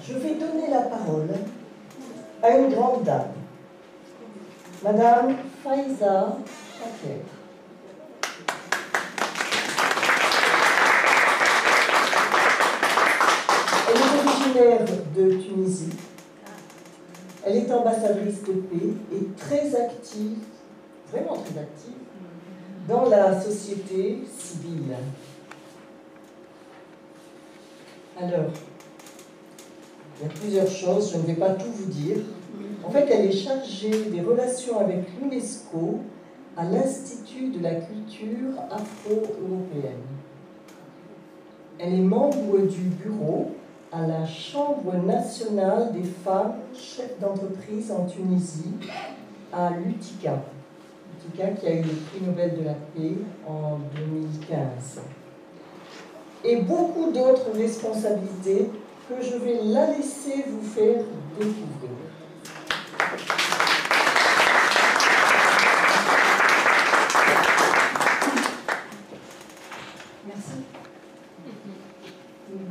Je vais donner la parole à une grande dame, Madame Faiza Chaker. Elle est originaire de Tunisie. Elle est ambassadrice de paix et très active, vraiment très active, dans la société civile. Alors, il y a plusieurs choses, je ne vais pas tout vous dire. En fait, elle est chargée des relations avec l'UNESCO à l'Institut de la culture afro-européenne. Elle est membre du bureau à la Chambre nationale des femmes chefs d'entreprise en Tunisie, à l'UTICA. L'UTICA qui a eu le prix Nobel de la paix en 2015. Et beaucoup d'autres responsabilités que je vais la laisser vous faire découvrir. Merci.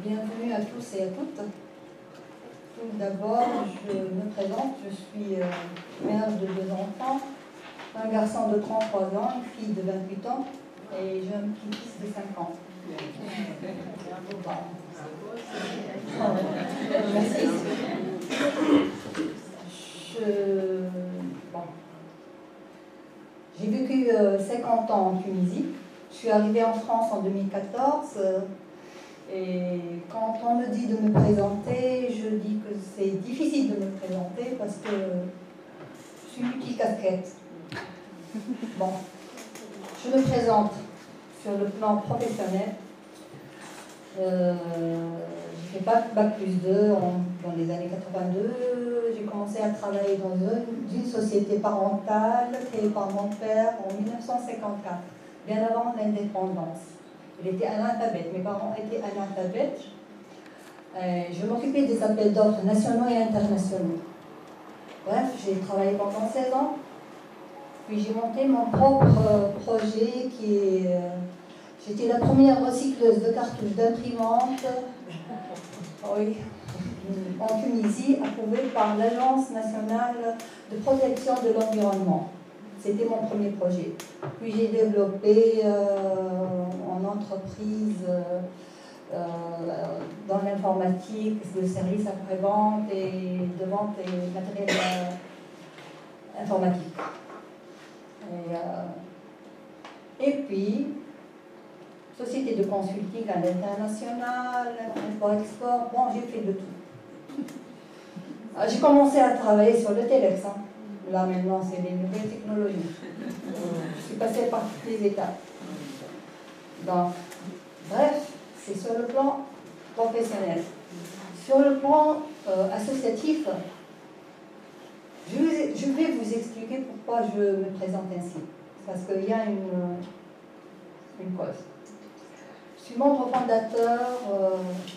Bienvenue à tous et à toutes. Tout d'abord, je me présente, je suis mère de 2 enfants, un garçon de 33 ans, une fille de 28 ans et j'ai un petit-fils de 5 ans. Merci. J'ai vécu 50 ans en Tunisie. Je suis arrivée en France en 2014 et quand on me dit de me présenter, je dis que c'est difficile de me présenter parce que je suis multicasquette. Bon, je me présente sur le plan professionnel. J'ai fait Bac+2 dans les années 82. J'ai commencé à travailler dans une société parentale créée par mon père en 1954, bien avant l'indépendance. Il était analphabète, mes parents étaient analphabètes. Je m'occupais des appels d'offres nationaux et internationaux. Bref, j'ai travaillé pendant 16 ans. Puis j'ai monté mon propre projet qui est... J'étais la première recycleuse de cartouches d'imprimante oui, en Tunisie, approuvée par l'Agence nationale de protection de l'environnement. C'était mon premier projet. Puis j'ai développé en entreprise dans l'informatique, le service après-vente et de vente et matériel informatique. Et puis, société de consulting à l'international, import-export, bon, j'ai fait de tout. J'ai commencé à travailler sur le téléx. Là, maintenant, c'est les nouvelles technologies. Je suis passée par toutes les étapes. Donc, bref, c'est sur le plan professionnel. Sur le plan associatif, je vais vous expliquer pourquoi je me présente ainsi. Parce qu'il y a une cause. Je suis membre fondateur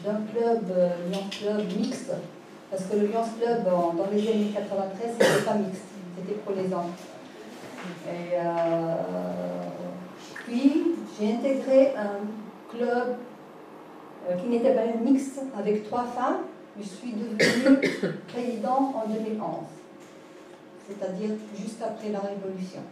d'un club, Lions Club mixte, parce que le Lions Club, dans les années 93, c'était pas mixte, c'était pour les hommes. Et puis, j'ai intégré un club qui n'était pas mixte, avec 3 femmes. Je suis devenue présidente en 2011, c'est-à-dire juste après la Révolution.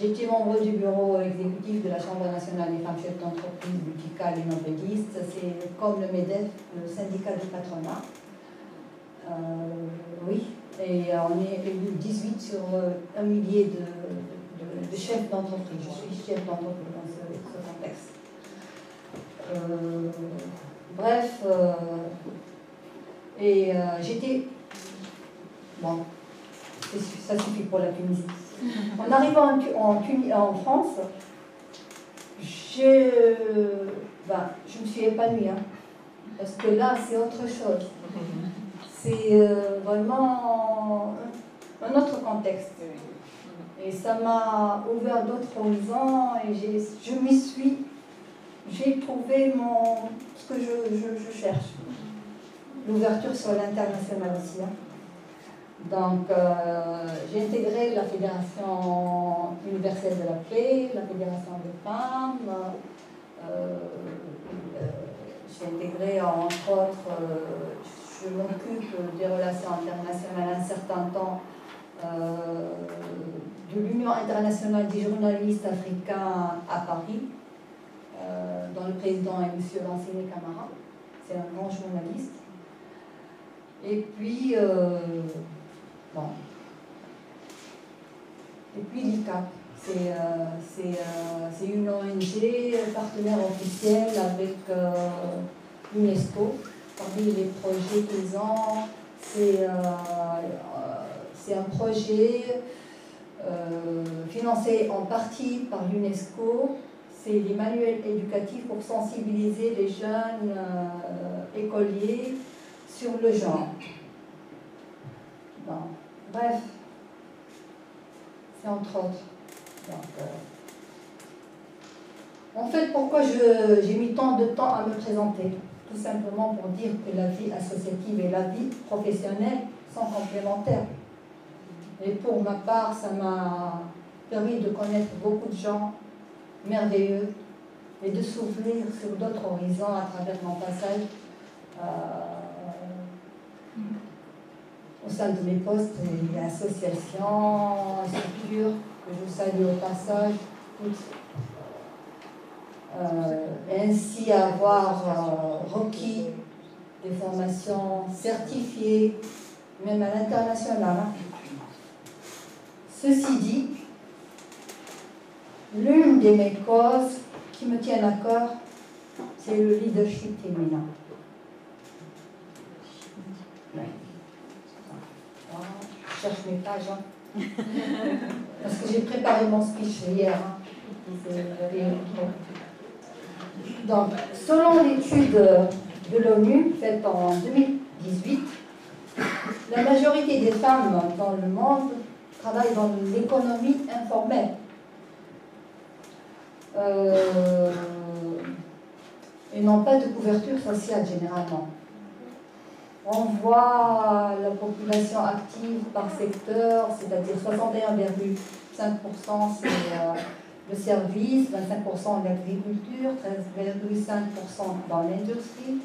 J'étais membre du bureau exécutif de la Chambre nationale des femmes chefs d'entreprise, l'UTICA, les Nobelistes. C'est comme le MEDEF, le syndicat du patronat. Oui, et on est 18 sur 1 millier de chefs d'entreprise. Je suis chef d'entreprise dans ce contexte. Bref, j'étais... Bon, ça suffit pour la Tunisie. En arrivant en France, je me suis épanouie, parce que là, c'est autre chose. C'est vraiment un autre contexte. Et ça m'a ouvert d'autres horizons et j'ai trouvé ce que je cherche. L'ouverture sur l'international aussi. Donc, j'ai intégré la Fédération universelle de la paix, la Fédération des femmes. j'ai intégré, entre autres, je m'occupe des relations internationales un certain temps de l'Union internationale des journalistes africains à Paris, dont le président est M. Lanciné Camara. C'est un grand journaliste. Et puis, bon. Et puis l'ICAP, c'est une ONG partenaire officielle avec l'UNESCO. Parmi les projets qu'ils ont, c'est un projet financé en partie par l'UNESCO. C'est les manuels éducatifs pour sensibiliser les jeunes écoliers sur le genre. Bon, bref, c'est entre autres. Donc, en fait, pourquoi j'ai mis tant de temps à me présenter? Tout simplement pour dire que la vie associative et la vie professionnelle sont complémentaires. Et pour ma part, ça m'a permis de connaître beaucoup de gens merveilleux et de s'ouvrir sur d'autres horizons à travers mon passage au sein de mes postes et associations, structures que je salue au passage toutes. Ainsi avoir requis des formations certifiées, même à l'international. Ceci dit, l'une de mes causes qui me tiennent à cœur, c'est le leadership féminin. Je cherche mes pages, hein. Parce que j'ai préparé mon speech hier. Hein. Donc, selon l'étude de l'ONU faite en 2018, la majorité des femmes dans le monde travaillent dans l'économie informelle. Et n'ont pas de couverture sociale généralement. On voit la population active par secteur, c'est-à-dire 61,5% c'est le service, 25% l'agriculture, 13,5% dans l'industrie.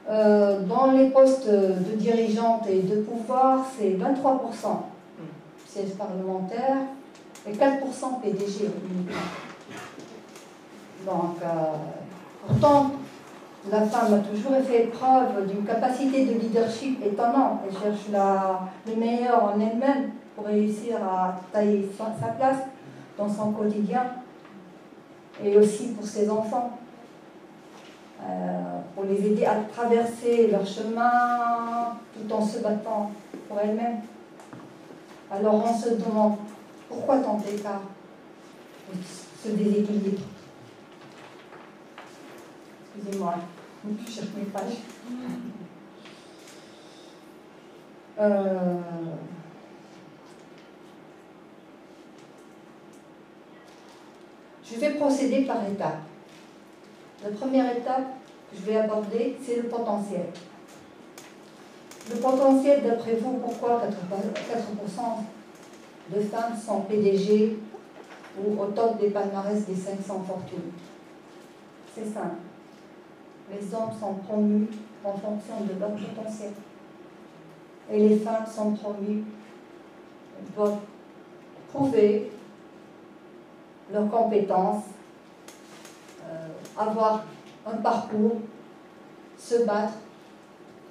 Dans les postes de dirigeantes et de pouvoir, c'est 23% sièges parlementaires et 4% PDG uniquement. Donc, pourtant, la femme a toujours fait preuve d'une capacité de leadership étonnante. Elle cherche le meilleur en elle-même pour réussir à tailler sa place dans son quotidien et aussi pour ses enfants, pour les aider à traverser leur chemin tout en se battant pour elles-mêmes. Alors on se demande pourquoi tant d'écart, ce déséquilibre. Excusez-moi, je cherche mes pages. Je vais procéder par étapes. La première étape que je vais aborder, c'est le potentiel. Le potentiel, d'après vous, pourquoi 4% de femmes sont PDG ou au top des palmarès des 500 fortunes? C'est simple. Les hommes sont promus en fonction de leur potentiel. Et les femmes sont promues, elles doivent prouver leurs compétences, avoir un parcours, se battre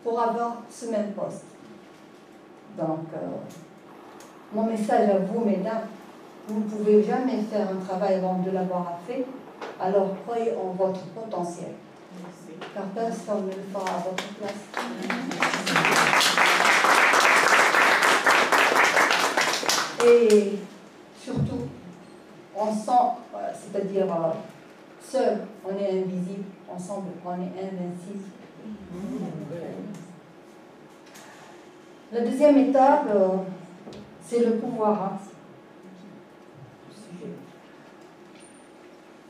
pour avoir ce même poste. Donc, mon message à vous, mesdames, vous ne pouvez jamais faire un travail avant de l'avoir fait, alors croyez en votre potentiel. Car personne ne le fera à votre place. Et surtout, on sent, c'est-à-dire seul, on est invisible, ensemble, on est invincible. La deuxième étape, c'est le pouvoir. Hein.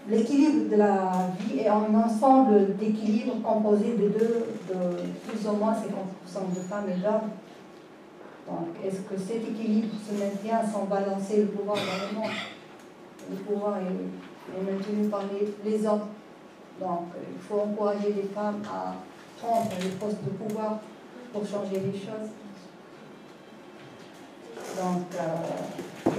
L'équilibre de la vie est un ensemble d'équilibres composé de plus ou moins 50% de femmes et d'hommes. Donc, est-ce que cet équilibre se maintient sans balancer le pouvoir dans le monde? Le pouvoir est maintenu par les hommes. Donc, il faut encourager les femmes à prendre les postes de pouvoir pour changer les choses. Donc, il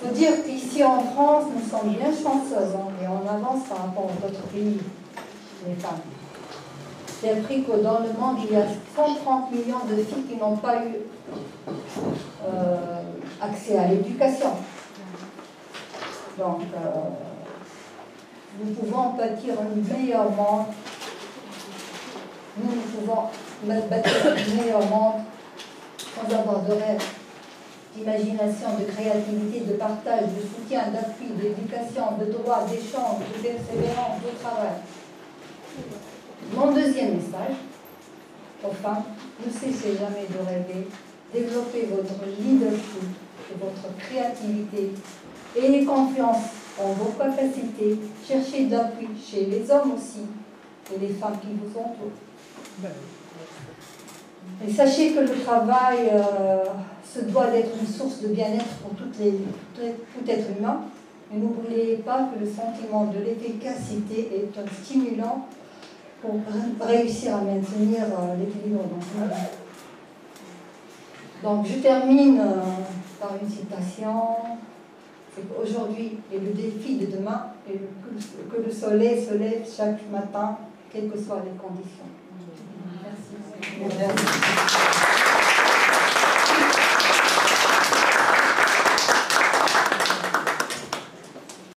faut dire qu'ici en France, nous sommes bien chanceuses et on avance par rapport aux autres pays, les femmes. J'ai appris que dans le monde, il y a 130 millions de filles qui n'ont pas eu accès à l'éducation. Donc, nous pouvons bâtir un meilleur monde. Nous pouvons bâtir un meilleur monde sans avoir de rêve, d'imagination, de créativité, de partage, de soutien, d'appui, d'éducation, de droit, d'échange, de persévérance, de travail. Mon deuxième message aux femmes, ne cessez jamais de rêver, développez votre leadership et votre créativité, ayez confiance en vos capacités, cherchez de l'appui chez les hommes aussi et les femmes qui vous entourent. Et sachez que le travail se doit d'être une source de bien-être pour tout être humain. Et n'oubliez pas que le sentiment de l'efficacité est un stimulant pour réussir à maintenir l'équilibre dans le monde. Donc je termine par une citation. C'est qu'aujourd'hui est le défi de demain et que le soleil se lève chaque matin, quelles que soient les conditions. Merci. Merci.